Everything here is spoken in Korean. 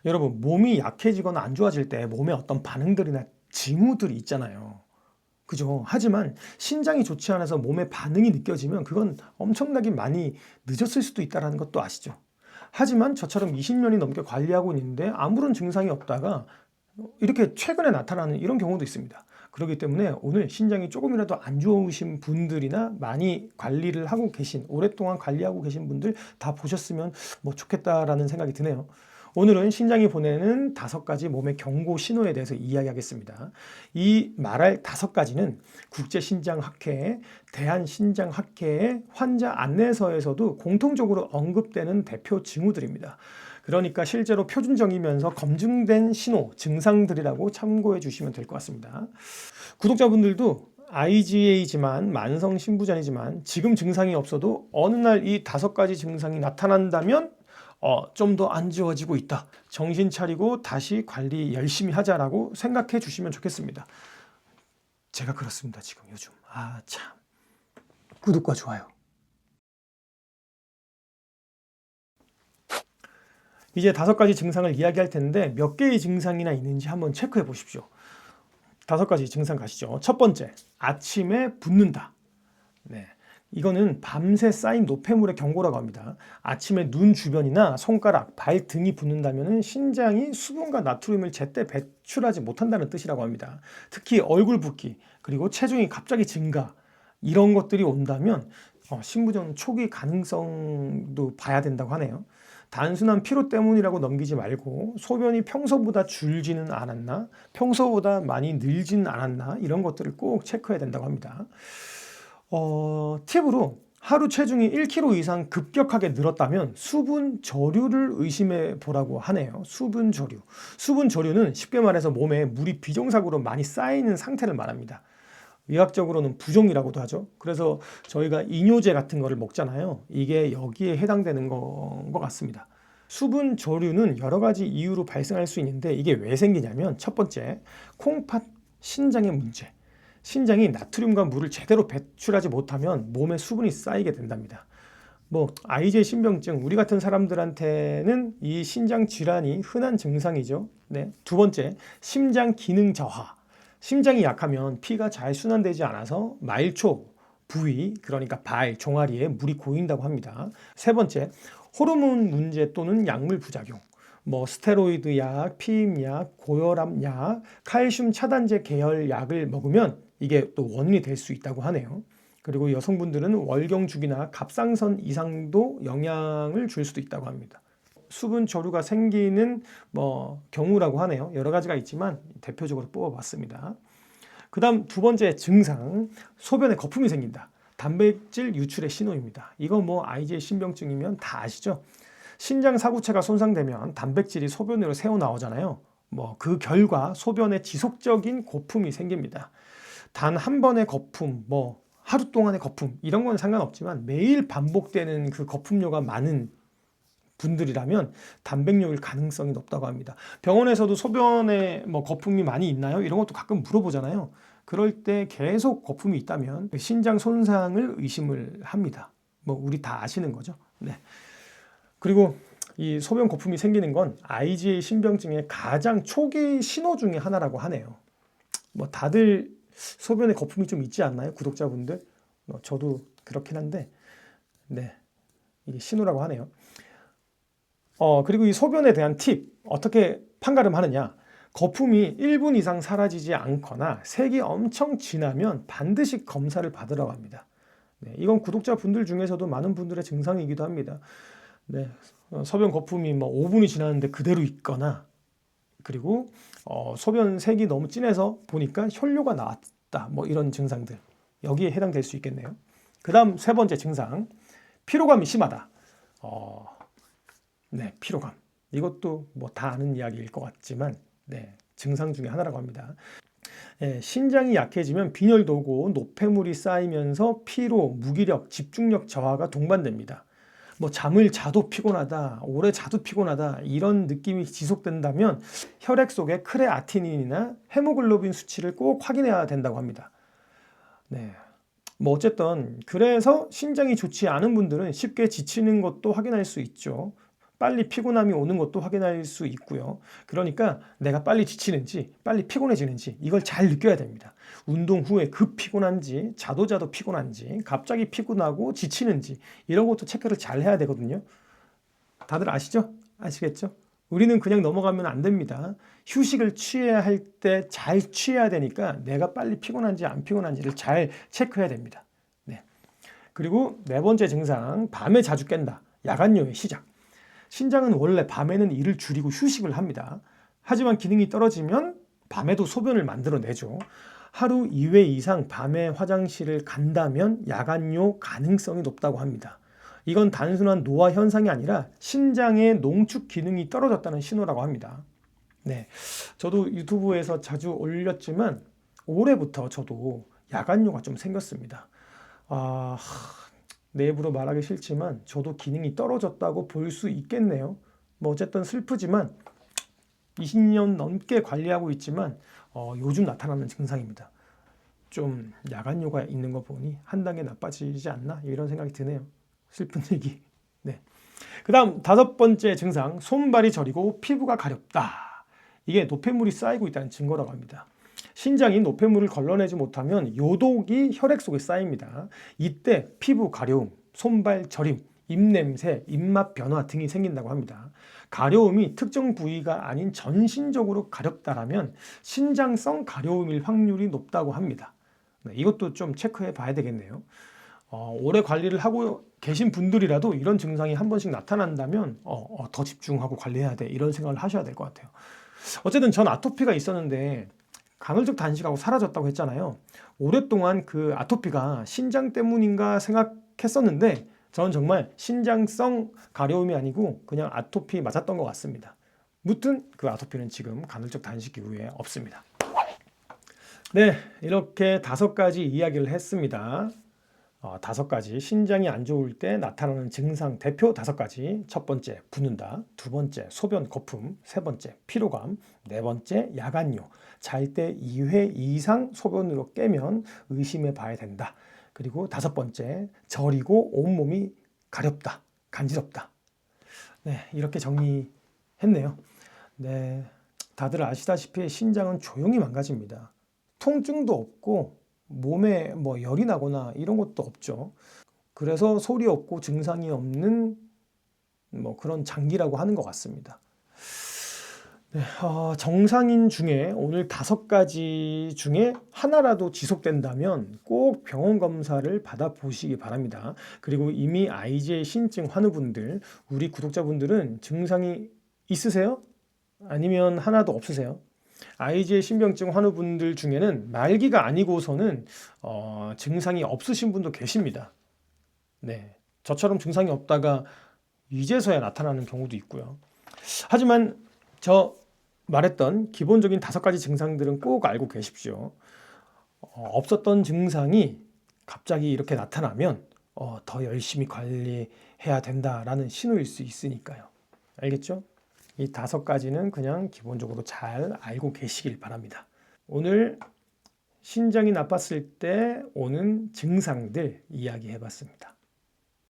여러분, 몸이 약해지거나 안 좋아질 때 몸에 어떤 반응들이나 징후들이 있잖아요. 그죠? 하지만 신장이 좋지 않아서 몸에 반응이 느껴지면 그건 엄청나게 많이 늦었을 수도 있다는 것도 아시죠? 하지만 저처럼 20년이 넘게 관리하고 있는데 아무런 증상이 없다가 이렇게 최근에 나타나는 이런 경우도 있습니다. 그렇기 때문에 오늘 신장이 조금이라도 안 좋으신 분들이나 많이 관리를 하고 계신, 오랫동안 관리하고 계신 분들 다 보셨으면 뭐 좋겠다라는 생각이 드네요. 오늘은 신장이 보내는 5가지 몸의 경고 신호에 대해서 이야기하겠습니다. 이 말할 5가지는 국제신장학회, 대한신장학회의 환자 안내서에서도 공통적으로 언급되는 대표 징후들입니다. 그러니까 실제로 표준적이면서 검증된 신호, 증상들이라고 참고해 주시면 될 것 같습니다. 구독자분들도 IgA지만 만성 신부전이지만 지금 증상이 없어도 어느 날 이 5가지 증상이 나타난다면 좀 더 안 좋아지고 있다. 정신 차리고 다시 관리 열심히 하자라고 생각해 주시면 좋겠습니다. 제가 그렇습니다. 지금 요즘. 참. 구독과 좋아요. 이제 5가지 증상을 이야기할 텐데 몇 개의 증상이나 있는지 한번 체크해 보십시오. 5가지 증상 가시죠. 첫 번째, 아침에 붓는다. 네. 이거는 밤새 쌓인 노폐물의 경고라고 합니다. 아침에 눈 주변이나 손가락, 발 등이 붓는다면 신장이 수분과 나트륨을 제때 배출하지 못한다는 뜻이라고 합니다. 특히 얼굴 붓기, 그리고 체중이 갑자기 증가, 이런 것들이 온다면 신부전 초기 가능성도 봐야 된다고 하네요. 단순한 피로 때문이라고 넘기지 말고 소변이 평소보다 줄지는 않았나, 평소보다 많이 늘지는 않았나, 이런 것들을 꼭 체크해야 된다고 합니다. 팁으로 하루 체중이 1kg 이상 급격하게 늘었다면 수분 저류를 의심해 보라고 하네요. 수분 저류. 수분 저류는 쉽게 말해서 몸에 물이 비정상으로 많이 쌓이는 상태를 말합니다. 의학적으로는 부종이라고도 하죠. 그래서 저희가 이뇨제 같은 거를 먹잖아요. 이게 여기에 해당되는 것 같습니다. 수분 저류는 여러 가지 이유로 발생할 수 있는데 이게 왜 생기냐면 첫 번째, 콩팥 신장의 문제. 신장이 나트륨과 물을 제대로 배출하지 못하면 몸에 수분이 쌓이게 된답니다. IgA 신병증, 우리 같은 사람들한테는 이 신장 질환이 흔한 증상이죠. 네. 두 번째, 심장 기능 저하. 심장이 약하면 피가 잘 순환되지 않아서 말초 부위, 그러니까 발, 종아리에 물이 고인다고 합니다. 세 번째, 호르몬 문제 또는 약물 부작용. 스테로이드 약, 피임약, 고혈압 약, 칼슘 차단제 계열 약을 먹으면 이게 또 원인이 될 수 있다고 하네요. 그리고 여성분들은 월경주기나 갑상선 이상도 영향을 줄 수도 있다고 합니다. 수분 저류가 생기는 경우라고 하네요. 여러 가지가 있지만 대표적으로 뽑아봤습니다. 그 다음 2번째 증상, 소변에 거품이 생긴다. 단백질 유출의 신호입니다. 이건 IgA 신병증이면 다 아시죠? 신장 사구체가 손상되면 단백질이 소변으로 새어 나오잖아요. 그 결과 소변에 지속적인 거품이 생깁니다. 단 한 번의 거품, 하루 동안의 거품, 이런 건 상관없지만 매일 반복되는 그 거품료가 많은 분들이라면 단백뇨일 가능성이 높다고 합니다. 병원에서도 소변에 거품이 많이 있나요? 이런 것도 가끔 물어보잖아요. 그럴 때 계속 거품이 있다면 신장 손상을 의심을 합니다. 우리 다 아시는 거죠. 네. 그리고 이 소변 거품이 생기는 건 IgA 신병증의 가장 초기 신호 중에 하나라고 하네요. 다들 소변에 거품이 좀 있지 않나요? 구독자분들? 저도 그렇긴 한데, 네. 이게 신호라고 하네요. 그리고 이 소변에 대한 팁, 어떻게 판가름하느냐. 거품이 1분 이상 사라지지 않거나 색이 엄청 진하면 반드시 검사를 받으라고 합니다. 네, 이건 구독자분들 중에서도 많은 분들의 증상이기도 합니다. 네, 소변 거품이 5분이 지났는데 그대로 있거나, 그리고 소변 색이 너무 진해서 보니까 혈뇨가 나왔다. 이런 증상들. 여기에 해당될 수 있겠네요. 그 다음 3번째 증상, 피로감이 심하다. 네, 피로감. 이것도 다 아는 이야기일 것 같지만, 네, 증상 중에 하나라고 합니다. 네, 신장이 약해지면 빈혈도 오고 노폐물이 쌓이면서 피로, 무기력, 집중력 저하가 동반됩니다. 잠을 자도 피곤하다, 오래 자도 피곤하다, 이런 느낌이 지속된다면 혈액 속의 크레아티닌이나 헤모글로빈 수치를 꼭 확인해야 된다고 합니다. 네. 어쨌든 그래서 신장이 좋지 않은 분들은 쉽게 지치는 것도 확인할 수 있죠. 빨리 피곤함이 오는 것도 확인할 수 있고요. 그러니까 내가 빨리 지치는지 빨리 피곤해지는지 이걸 잘 느껴야 됩니다. 운동 후에 급 피곤한지 자도 피곤한지 갑자기 피곤하고 지치는지 이런 것도 체크를 잘 해야 되거든요. 다들 아시죠? 아시겠죠? 우리는 그냥 넘어가면 안 됩니다. 휴식을 취해야 할 때 잘 취해야 되니까 내가 빨리 피곤한지 안 피곤한지를 잘 체크해야 됩니다. 네. 그리고 네 번째 증상, 밤에 자주 깬다. 야간요의 시작. 신장은 원래 밤에는 일을 줄이고 휴식을 합니다. 하지만 기능이 떨어지면 밤에도 소변을 만들어내죠. 하루 2회 이상 밤에 화장실을 간다면 야간요 가능성이 높다고 합니다. 이건 단순한 노화 현상이 아니라 신장의 농축 기능이 떨어졌다는 신호라고 합니다. 네, 저도 유튜브에서 자주 올렸지만 올해부터 저도 야간요가 좀 생겼습니다. 내 입으로 말하기 싫지만 저도 기능이 떨어졌다고 볼 수 있겠네요. 뭐 어쨌든 슬프지만 20년 넘게 관리하고 있지만 요즘 나타나는 증상입니다. 좀 야간요가 있는 거 보니 한 단계 나빠지지 않나 이런 생각이 드네요. 슬픈 얘기. 네. 그 다음 다섯 번째 증상, 손발이 저리고 피부가 가렵다. 이게 노폐물이 쌓이고 있다는 증거라고 합니다. 신장이 노폐물을 걸러내지 못하면 요독이 혈액 속에 쌓입니다. 이때 피부 가려움, 손발 저림, 입냄새, 입맛 변화 등이 생긴다고 합니다. 가려움이 특정 부위가 아닌 전신적으로 가렵다라면 신장성 가려움일 확률이 높다고 합니다. 네, 이것도 좀 체크해 봐야 되겠네요. 오래 관리를 하고 계신 분들이라도 이런 증상이 한 번씩 나타난다면 더 집중하고 관리해야 돼 이런 생각을 하셔야 될 것 같아요. 어쨌든 전 아토피가 있었는데 간헐적 단식하고 사라졌다고 했잖아요. 오랫동안 그 아토피가 신장 때문인가 생각했었는데 저는 정말 신장성 가려움이 아니고 그냥 아토피 맞았던 것 같습니다. 무튼 그 아토피는 지금 간헐적 단식 이후에 없습니다. 네, 이렇게 5가지 이야기를 했습니다. 5가지 신장이 안 좋을 때 나타나는 증상 대표 5가지. 첫 번째 붓는다, 두 번째 소변 거품, 세 번째 피로감, 네 번째 야간요, 잘 때 2회 이상 소변으로 깨면 의심해 봐야 된다. 그리고 5번째 저리고 온몸이 가렵다, 간지럽다. 네, 이렇게 정리했네요. 네, 다들 아시다시피 신장은 조용히 망가집니다. 통증도 없고 몸에 뭐 열이 나거나 이런 것도 없죠. 그래서 소리 없고 증상이 없는 뭐 그런 장기라고 하는 것 같습니다. 네, 정상인 중에 오늘 5가지 중에 하나라도 지속된다면 꼭 병원 검사를 받아보시기 바랍니다. 그리고 이미 IgE 신증 환우분들, 우리 구독자분들은 증상이 있으세요? 아니면 하나도 없으세요? IgE 신병증 환우분들 중에는 말기가 아니고서는 증상이 없으신 분도 계십니다. 네, 저처럼 증상이 없다가 이제서야 나타나는 경우도 있고요. 하지만 저 말했던 기본적인 5가지 증상들은 꼭 알고 계십시오. 없었던 증상이 갑자기 이렇게 나타나면 더 열심히 관리해야 된다라는 신호일 수 있으니까요. 알겠죠? 이 5가지는 그냥 기본적으로 잘 알고 계시길 바랍니다. 오늘 신장이 나빴을 때 오는 증상들 이야기해 봤습니다.